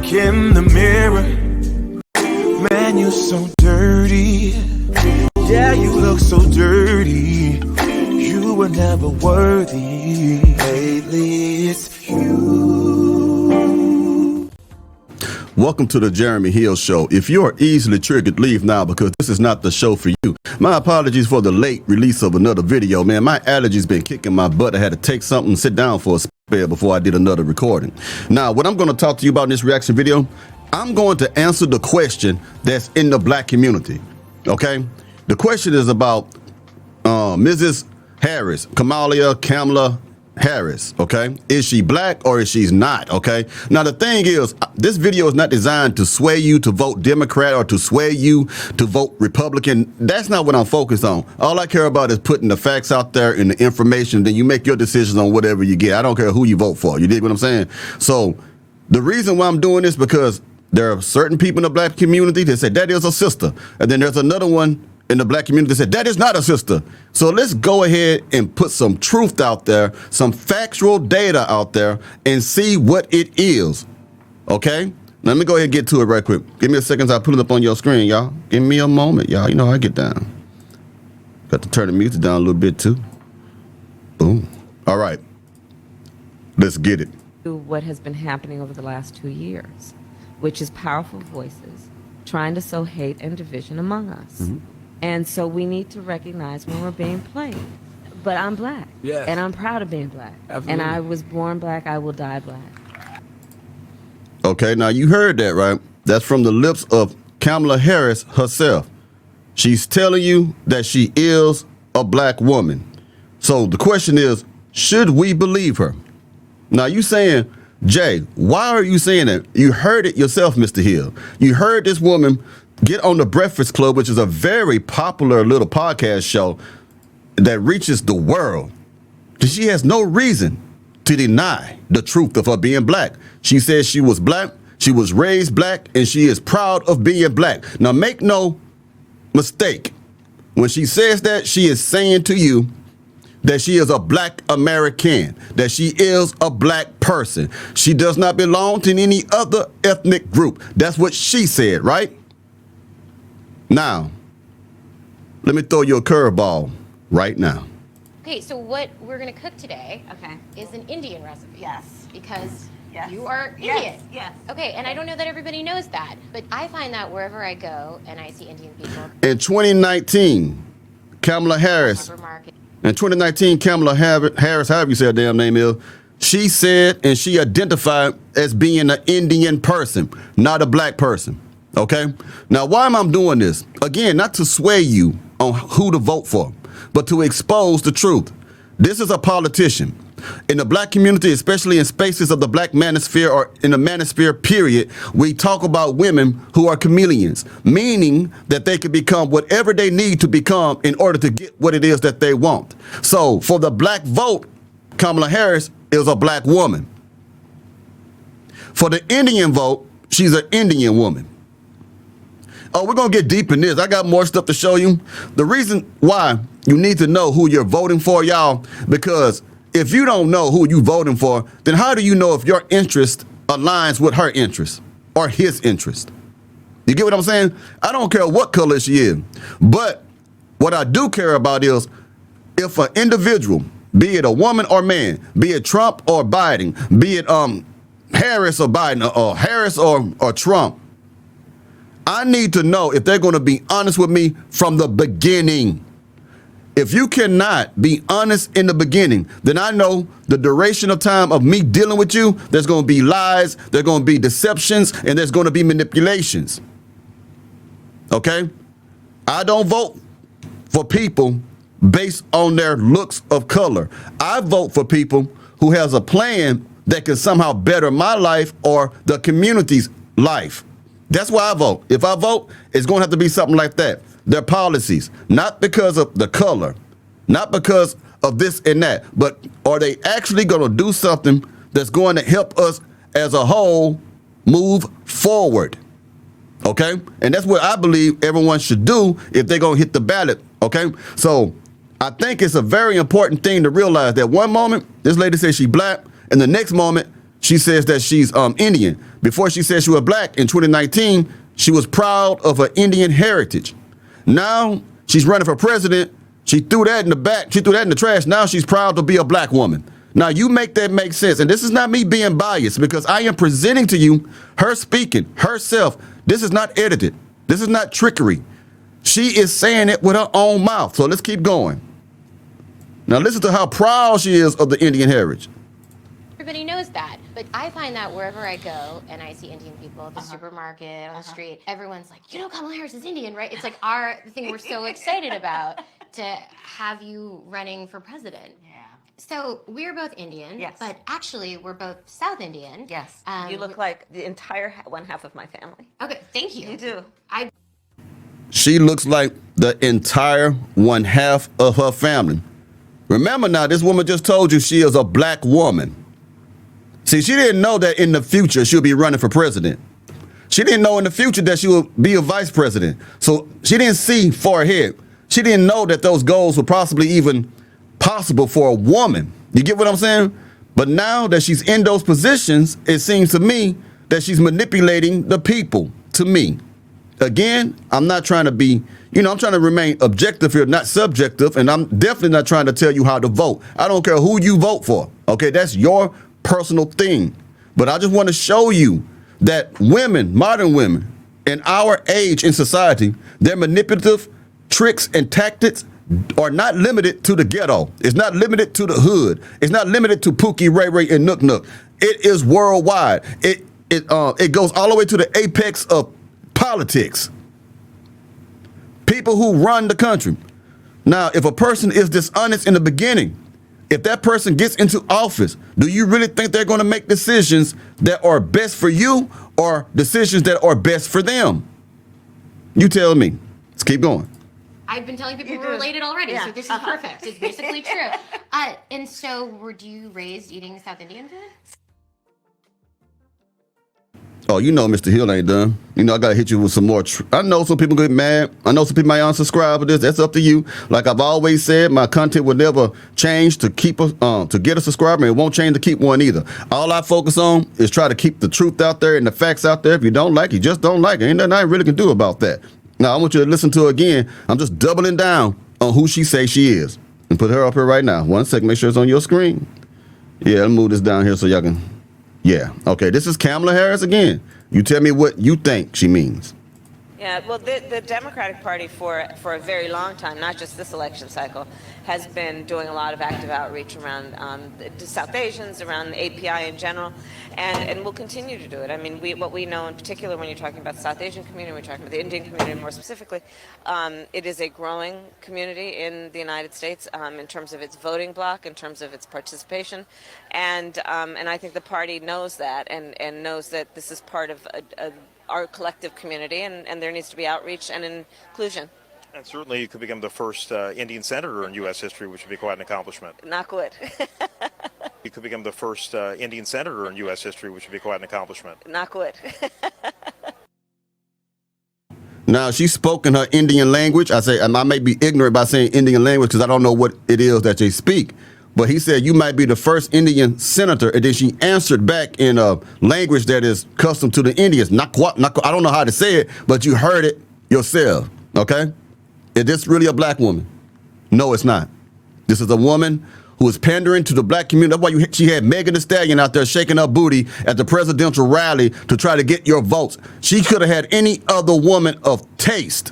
look in the mirror, man, you're so dirty. Yeah, you look so dirty. You were never worthy. Lately, it's you. Welcome to the Jeremy Hill Show. If you are easily triggered, leave now because this is not the show for you. My apologies for the late release of another video, man. My allergies been kicking my butt. I had to take something, sit down for a spell before I did another recording. Now, what I'm going to talk to you about in this reaction video, I'm going to answer the question that's in the black community, okay? The question is about Mrs. Harris, Camela Harris, okay? Is she black or is she not, okay? Now, the thing is, this video is not designed to sway you to vote Democrat or to sway you to vote Republican. That's not what I'm focused on. All I care about is putting the facts out there and the information, then you make your decisions on whatever you get. I don't care who you vote for. You dig what I'm saying? So the reason why I'm doing this because there are certain people in the black community that say that is a sister. And then there's another one in the black community that said that is not a sister. So let's go ahead and put some truth out there, some factual data out there, and see what it is. Okay? Let me go ahead and get to it right quick. Give me a second. I'll put it up on your screen, y'all. Give me a moment, y'all. You know how I get down. Got to turn the music down a little bit too. Boom. All right. Let's get it. What has been happening over the last 2 years, which is powerful voices trying to sow hate and division among us. Mm-hmm. And so we need to recognize when we're being played. But I'm black. Yes. And I'm proud of being black. Absolutely. And I was born black. I will die black. Okay, now you heard that, right? That's from the lips of Camela Harris herself. She's telling you that she is a black woman. So the question is, should we believe her? Now you saying, Jay, why are you saying that? You heard it yourself, Mr. Hill. You heard this woman get on the Breakfast Club, which is a very popular little podcast show that reaches the world. She has no reason to deny the truth of her being black. She says she was black, she was raised black, and she is proud of being black. Now, make no mistake. When she says that, she is saying to you that she is a black American, that she is a black person. She does not belong to any other ethnic group. That's what she said, right? Now, let me throw you a curveball right now. Okay, so what we're going to cook today is an Indian recipe. Yes. Because you are Indian. Yes. Okay, and I don't know that everybody knows that, but I find that wherever I go and I see Indian people. In 2019, Camela Harris, however you say her damn name is, she said and she identified as being an Indian person, not a black person. Okay? Now, why am I doing this? Again, not to sway you on who to vote for, but to expose the truth. This is a politician. In the black community, especially in spaces of the black manosphere or in the manosphere period, we talk about women who are chameleons, meaning that they can become whatever they need to become in order to get what it is that they want. So for the black vote, Camela Harris is a black woman. For the Indian vote, she's an Indian woman. Oh, we're going to get deep in this. I got more stuff to show you. The reason why you need to know who you're voting for, y'all, because if you don't know who you're voting for, then how do you know if your interest aligns with her interest or his interest? You get what I'm saying? I don't care what color she is. But what I do care about is if an individual, be it a woman or man, be it Trump or Biden, be it Harris or Biden or Harris or Trump, I need to know if they're going to be honest with me from the beginning. If you cannot be honest in the beginning, then I know the duration of time of me dealing with you, there's going to be lies, there's going to be deceptions, and there's going to be manipulations. Okay? I don't vote for people based on their looks of color. I vote for people who has a plan that can somehow better my life or the community's life. That's why I vote. If I vote, it's going to have to be something like that. Their policies, not because of the color, not because of this and that, but are they actually going to do something that's going to help us as a whole move forward? Okay? And that's what I believe everyone should do if they're going to hit the ballot. Okay? So I think it's a very important thing to realize that one moment, this lady says she's black, and the next moment, she says that she's Indian. Before she said she was black in 2019, she was proud of her Indian heritage. Now she's running for president. She threw that in the back. She threw that in the trash. Now she's proud to be a black woman. Now you make that make sense. And this is not me being biased because I am presenting to you her speaking, herself. This is not edited. This is not trickery. She is saying it with her own mouth. So let's keep going. Now listen to how proud she is of the Indian heritage. Everybody knows that, but I find that wherever I go and I see Indian people at the supermarket, on the street, everyone's like, you know, Kamala Harris is Indian, right? It's like the thing we're so excited about to have you running for president. Yeah. So we're both Indian, yes, but actually we're both South Indian. Yes. You look like the entire one half of my family. Okay, thank you. You do. She looks like the entire one half of her family. Remember now, this woman just told you she is a black woman. See, she didn't know that in the future she'll be running for president. She didn't know in the future that she will be a vice president. So she didn't see far ahead. She didn't know that those goals were possibly even possible for a woman. You get what I'm saying? But now that she's in those positions, it seems to me that she's manipulating the people, to me. Again, I'm not trying to be, I'm trying to remain objective here, not subjective, and I'm definitely not trying to tell you how to vote. I don't care who you vote for, okay? That's your personal thing. But I just want to show you that women, modern women, in our age in society, their manipulative tricks and tactics are not limited to the ghetto. It's not limited to the hood. It's not limited to Pookie, Ray Ray, and Nook Nook. It is worldwide. It goes all the way to the apex of politics. People who run the country. Now, if a person is dishonest in the beginning, if that person gets into office, do you really think they're going to make decisions that are best for you or decisions that are best for them? You tell me. Let's keep going. I've been telling people we're related already, so this is perfect. It's basically true. And so, were you raised eating South Indian food? Oh, Mr. Hill ain't done. I got to hit you with some more. I know some people get mad. I know some people might unsubscribe for this. That's up to you. Like I've always said, my content will never change to get a subscriber. It won't change to keep one either. All I focus on is try to keep the truth out there and the facts out there. If you don't like it, you just don't like it. Ain't nothing I really can do about that. Now, I want you to listen to her again. I'm just doubling down on who she says she is. And put her up here right now. 1 second, make sure it's on your screen. Yeah, I'll move this down here so y'all can... Yeah, okay, this is Camela Harris again. You tell me what you think she means. Yeah, well, the Democratic Party for a very long time, not just this election cycle, has been doing a lot of active outreach around the South Asians, around the API in general, and will continue to do it. I mean, what we know in particular when you're talking about the South Asian community, we're talking about the Indian community more specifically, it is a growing community in the United States in terms of its voting bloc, in terms of its participation, and I think the party knows that and knows that this is part of our collective community, and there needs to be outreach and inclusion. And certainly you could become the first Indian senator in U.S. history, which would be quite an accomplishment. Not good. You could become the first Indian senator in U.S. history, which would be quite an accomplishment. Not good. Now, she spoke in her Indian language. I may be ignorant by saying Indian language because I don't know what it is that they speak. But he said, you might be the first Indian senator. And then she answered back in a language that is custom to the Indians. I don't know how to say it, but you heard it yourself, okay? Is this really a black woman? No, it's not. This is a woman who is pandering to the black community. That's why she had Megan Thee Stallion out there shaking her booty at the presidential rally to try to get your votes. She could have had any other woman of taste.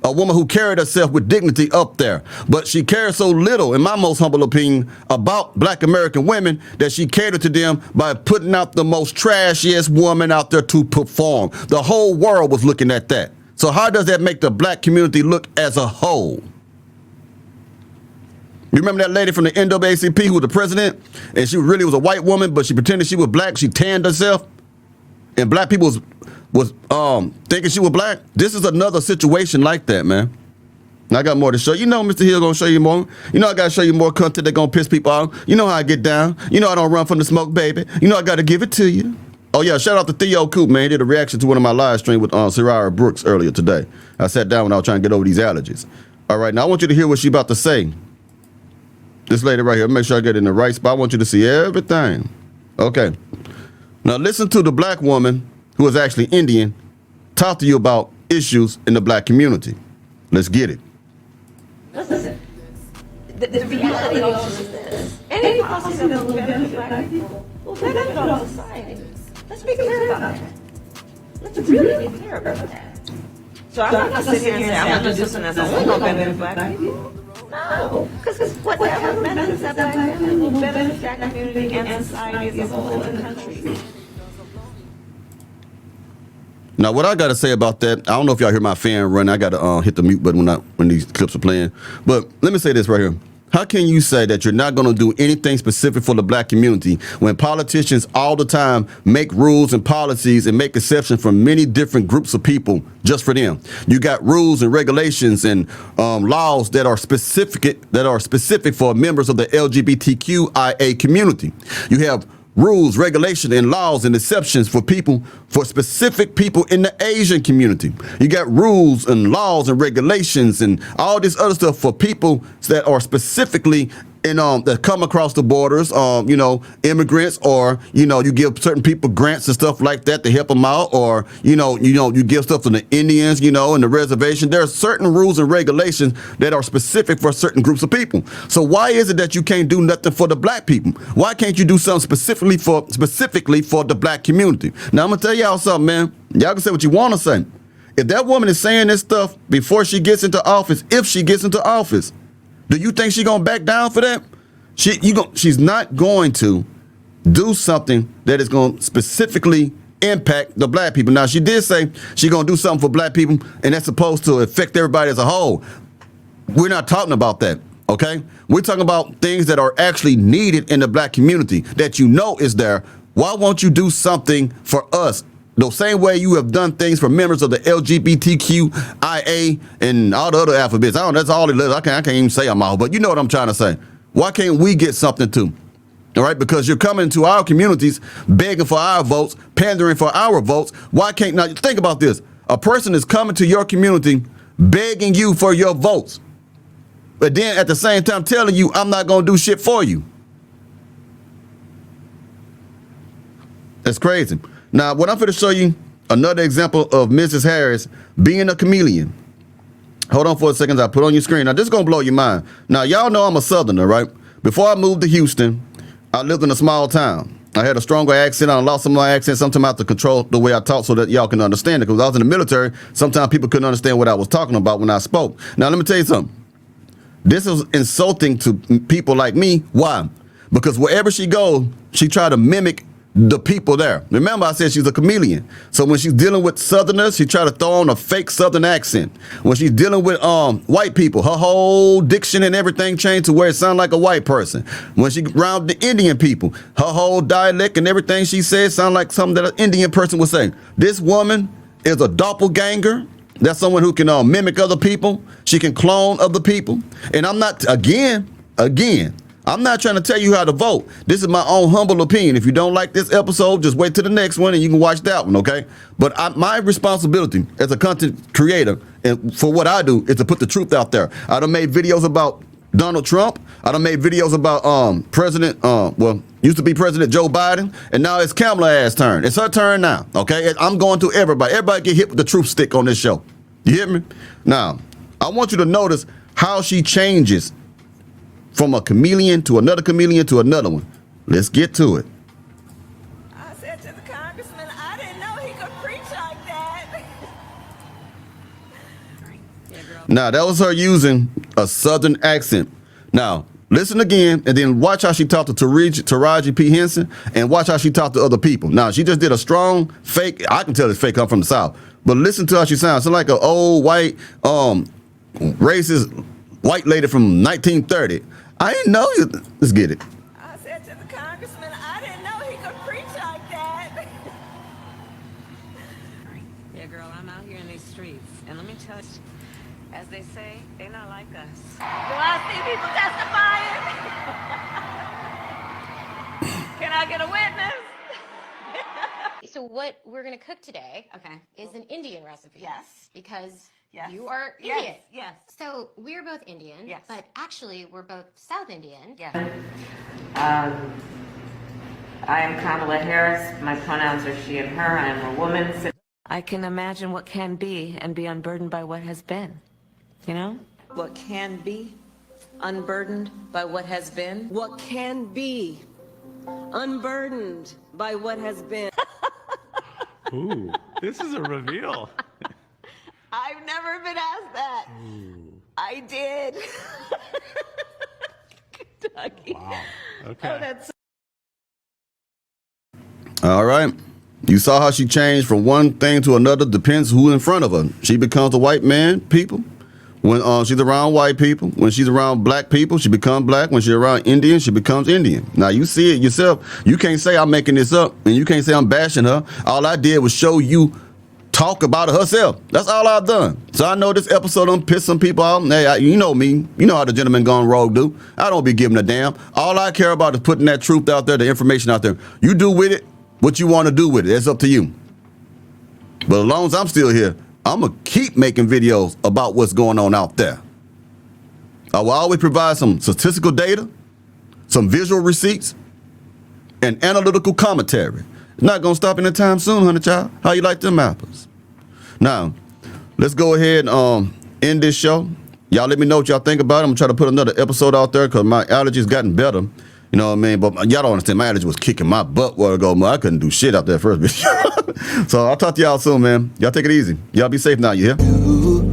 A woman who carried herself with dignity up there. But she cared so little, in my most humble opinion, about black American women that she catered to them by putting out the most trashiest woman out there to perform. The whole world was looking at that. So how does that make the black community look as a whole? You remember that lady from the NAACP who was the president? And she really was a white woman, but she pretended she was black. She tanned herself. And black people was thinking she was black. This is another situation like that, man. And I got more to show you. Mr. Hill gonna show you more. I gotta show you more content that gonna piss people off. You know how I get down. I don't run from the smoke, baby. I gotta give it to you. Oh yeah, shout out to Theo Coop, man. He did a reaction to one of my live streams with Sarah Brooks earlier today. I sat down when I was trying to get over these allergies. All right, now I want you to hear what she about to say. This lady right here, make sure I get in the right spot. I want you to see everything. Okay. Now listen to the black woman who is actually Indian talk to you about issues in the black community. Let's get it. Listen, the reality also is this. Any policy that will benefit black people will benefit all society. Let's be clear about that. Let's really be clear about that. So I'm not going to sit here and say, I'm going to do something that's only going to benefit black people. No, because whatever benefits that black family will benefit that community and society as a whole in the country. Now, what I got to say about that, I don't know if y'all hear my fan running. I got to hit the mute button when these clips are playing. But let me say this right here. How can you say that you're not going to do anything specific for the black community when politicians all the time make rules and policies and make exceptions for many different groups of people just for them? You got rules and regulations and laws that are specific for members of the LGBTQIA community. You have rules, regulations, and laws and exceptions for specific people in the Asian community. You got rules and laws and regulations and all this other stuff for people that are specifically in that come across the borders, immigrants, or you give certain people grants and stuff like that to help them out, or you give stuff to the Indians, in the reservation. There are certain rules and regulations that are specific for certain groups of people. So why is it that you can't do nothing for the black people? Why can't you do something specifically for the black community? Now I'm gonna tell y'all something, man. Y'all can say what you want to say. If that woman is saying this stuff before she gets into office, if she gets into office, do you think she's gonna back down for that? She's not going to do something that is gonna specifically impact the black people. Now, she did say she's gonna do something for black people, and that's supposed to affect everybody as a whole. We're not talking about that, okay? We're talking about things that are actually needed in the black community that is there. Why won't you do something for us? The same way you have done things for members of the LGBTQIA and all the other alphabets. That's all it is. I can't even say them all, but you know what I'm trying to say. Why can't we get something too? All right, because you're coming to our communities, begging for our votes, pandering for our votes. Why can't, now think about this. A person is coming to your community, begging you for your votes, but then at the same time telling you, I'm not going to do shit for you. That's crazy. Now, what I'm going to show you, another example of Mrs. Harris being a chameleon. Hold on for a second. I put on your screen. Now, this is going to blow your mind. Now, y'all know I'm a Southerner, right? Before I moved to Houston, I lived in a small town. I had a stronger accent. I lost some of my accent. Sometimes I have to control the way I talk so that y'all can understand it. Because I was in the military, sometimes people couldn't understand what I was talking about when I spoke. Now, let me tell you something. This is insulting to people like me. Why? Because wherever she goes, she try to mimic the people there. Remember, I said she's a chameleon. So when she's dealing with Southerners, she try to throw on a fake Southern accent. When she's dealing with white people, her whole diction and everything changed to where it sounds like a white person. When she around the Indian people, her whole dialect and everything she says sound like something that an Indian person would say. This woman is a doppelganger. That's someone who can mimic other people. She can clone other people. And I'm not, again, I'm not trying to tell you how to vote. This is my own humble opinion. If you don't like this episode, just wait till the next one and you can watch that one, okay? But my responsibility as a content creator and for what I do is to put the truth out there. I done made videos about Donald Trump. I done made videos about used to be President Joe Biden, and now it's Camela Harris' turn. It's her turn now, okay? I'm going to everybody. Everybody get hit with the truth stick on this show. You hear me? Now, I want you to notice how she changes from a chameleon to another one. Let's get to it. I said to the congressman, I didn't know he could preach like that. Now, that was her using a Southern accent. Now, listen again, and then watch how she talked to Taraji P. Henson, and watch how she talked to other people. Now, she just did a strong fake. I can tell it's fake. I'm from the South. But listen to how she sounds. It's like an old white, racist white lady from 1930. I didn't know you. Let's get it. I said to the congressman, I didn't know he could preach like that. Yeah, girl, I'm out here in these streets, and let me tell you, as they say, they're not like us. Do I see people testifying? Can I get a witness? So what we're gonna cook today, Okay. is an Indian recipe. Yes. Because Yes. you are Indian. Yes. So we're both Indian. Yes. But actually, we're both South Indian. Yes. I am Camela Harris. My pronouns are she and her. I am a woman. I can imagine what can be and be unburdened by what has been. You know? What can be unburdened by what has been. What can be unburdened by what has been. Ooh, this is a reveal. I've never been asked that. Ooh. I did. Kentucky. Wow. Okay. Oh, that's All right. You saw how she changed from one thing to another. Depends who in front of her. She becomes a white man, people. When she's around white people. When she's around black people, she becomes black. When she's around Indian, she becomes Indian. Now, you see it yourself. You can't say I'm making this up, and you can't say I'm bashing her. All I did was show you talk about her herself. That's all I've done. So I know this episode done piss some people off. Hey, you know me. You know how the gentleman gone rogue do. I don't be giving a damn. All I care about is putting that truth out there, the information out there. You do with it what you want to do with it. It's up to you. But as long as I'm still here, I'm going to keep making videos about what's going on out there. I will always provide some statistical data, some visual receipts, and analytical commentary. It's not going to stop anytime soon, honey child. How you like them apples? Now, let's go ahead and end this show. Y'all let me know what y'all think about it. I'm going to try to put another episode out there because my allergies gotten better. You know what I mean? But y'all don't understand. My allergy was kicking my butt while ago. Man, I couldn't do shit out there first video. So I'll talk to y'all soon, man. Y'all take it easy. Y'all be safe now, you hear?